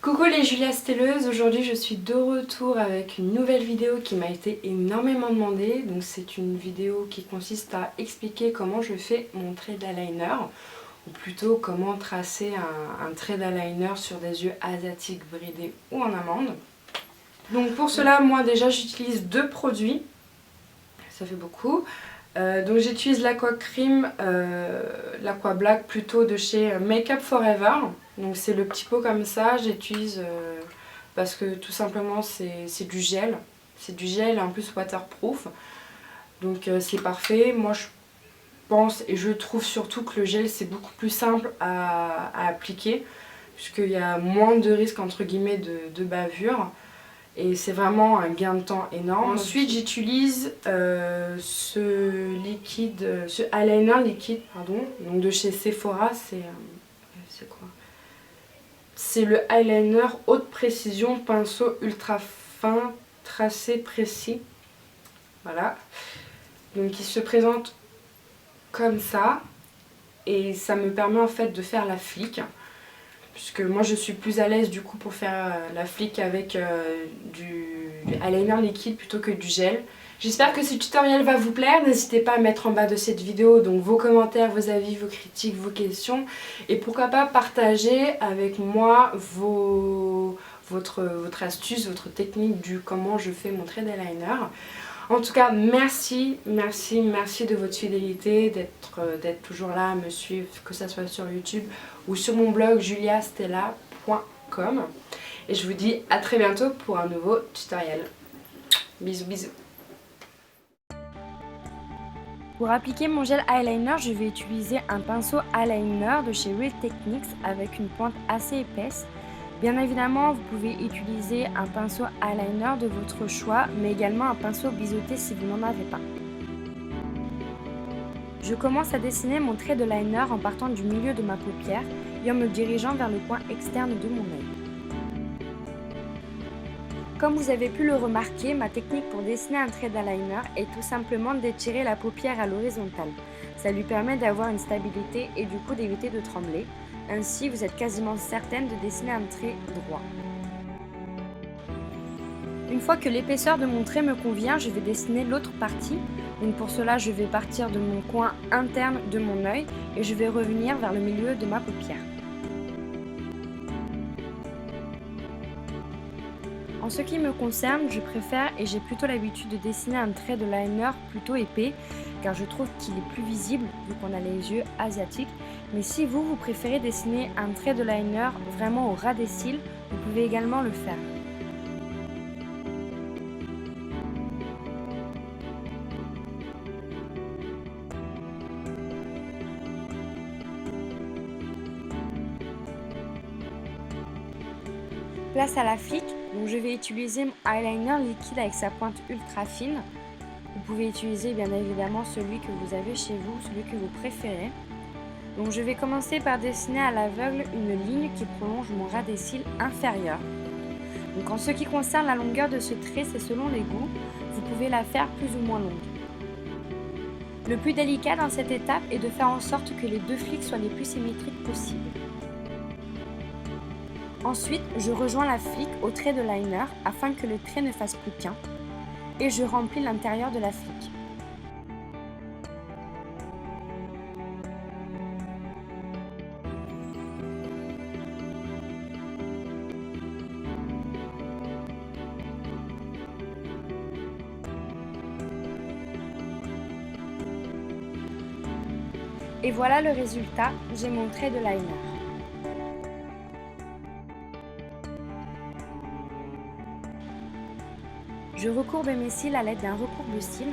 Coucou les Julia Stelleuses, aujourd'hui je suis de retour avec une nouvelle vidéo qui m'a été énormément demandée. Donc c'est une vidéo qui consiste à expliquer comment je fais mon trait d'eyeliner, ou plutôt comment tracer un trait d'eyeliner sur des yeux asiatiques bridés ou en amande. Donc pour cela, moi déjà j'utilise deux produits, ça fait beaucoup. Donc j'utilise l'Aqua Cream, l'Aqua Black plutôt de chez Make Up Forever. Donc c'est le petit pot comme ça, j'utilise parce que tout simplement c'est du gel. C'est du gel et en plus waterproof. Donc c'est parfait. Moi je pense et je trouve surtout que le gel c'est beaucoup plus simple à appliquer. Puisqu'il y a moins de risques entre guillemets de bavure. Et c'est vraiment un gain de temps énorme. Ensuite j'utilise ce eyeliner liquide donc de chez Sephora. C'est quoi? C'est le eyeliner haute précision pinceau ultra fin tracé précis. Voilà. Donc il se présente comme ça. Et ça me permet en fait de faire la flic. Puisque moi je suis plus à l'aise du coup pour faire la flic avec du eyeliner liquide plutôt que du gel. J'espère que ce tutoriel va vous plaire, n'hésitez pas à mettre en bas de cette vidéo donc vos commentaires, vos avis, vos critiques, vos questions. Et pourquoi pas partager avec moi votre astuce, votre technique du comment je fais mon trait d'eyeliner. En tout cas, merci de votre fidélité, d'être toujours là à me suivre, que ce soit sur YouTube ou sur mon blog juliastella.com. Et je vous dis à très bientôt pour un nouveau tutoriel. Bisous bisous. Pour appliquer mon gel eyeliner, je vais utiliser un pinceau eyeliner de chez Real Techniques avec une pointe assez épaisse. Bien évidemment, vous pouvez utiliser un pinceau eyeliner de votre choix, mais également un pinceau biseauté si vous n'en avez pas. Je commence à dessiner mon trait de liner en partant du milieu de ma paupière et en me dirigeant vers le coin externe de mon œil. Comme vous avez pu le remarquer, ma technique pour dessiner un trait d'eyeliner est tout simplement d'étirer la paupière à l'horizontale. Ça lui permet d'avoir une stabilité et du coup d'éviter de trembler. Ainsi, vous êtes quasiment certaine de dessiner un trait droit. Une fois que l'épaisseur de mon trait me convient, je vais dessiner l'autre partie. Donc pour cela, je vais partir de mon coin interne de mon œil et je vais revenir vers le milieu de ma paupière. En ce qui me concerne, je préfère et j'ai plutôt l'habitude de dessiner un trait de liner plutôt épais car je trouve qu'il est plus visible vu qu'on a les yeux asiatiques. Mais si vous préférez dessiner un trait de liner vraiment au ras des cils, vous pouvez également le faire. Place à la flic, donc je vais utiliser mon eyeliner liquide avec sa pointe ultra fine. Vous pouvez utiliser bien évidemment celui que vous avez chez vous, celui que vous préférez. Donc je vais commencer par dessiner à l'aveugle une ligne qui prolonge mon ras des cils inférieur. Donc en ce qui concerne la longueur de ce trait, c'est selon les goûts, vous pouvez la faire plus ou moins longue. Le plus délicat dans cette étape est de faire en sorte que les deux flics soient les plus symétriques possibles. Ensuite, je rejoins la flic au trait de liner afin que le trait ne fasse plus qu'un et je remplis l'intérieur de la flic. Et voilà le résultat, j'ai mon trait de liner. Je recourbe mes cils à l'aide d'un recourbe-cils.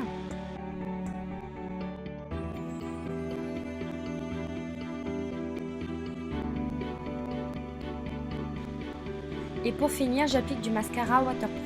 Et pour finir, j'applique du mascara waterproof.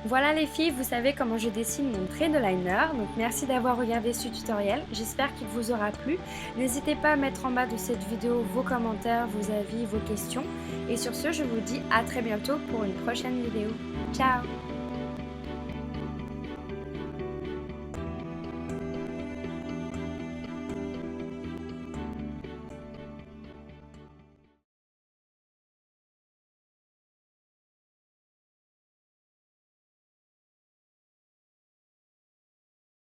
Voilà les filles, vous savez comment je dessine mon trait de liner. Donc merci d'avoir regardé ce tutoriel. J'espère qu'il vous aura plu. N'hésitez pas à mettre en bas de cette vidéo vos commentaires, vos avis, vos questions. Et sur ce, je vous dis à très bientôt pour une prochaine vidéo. Ciao!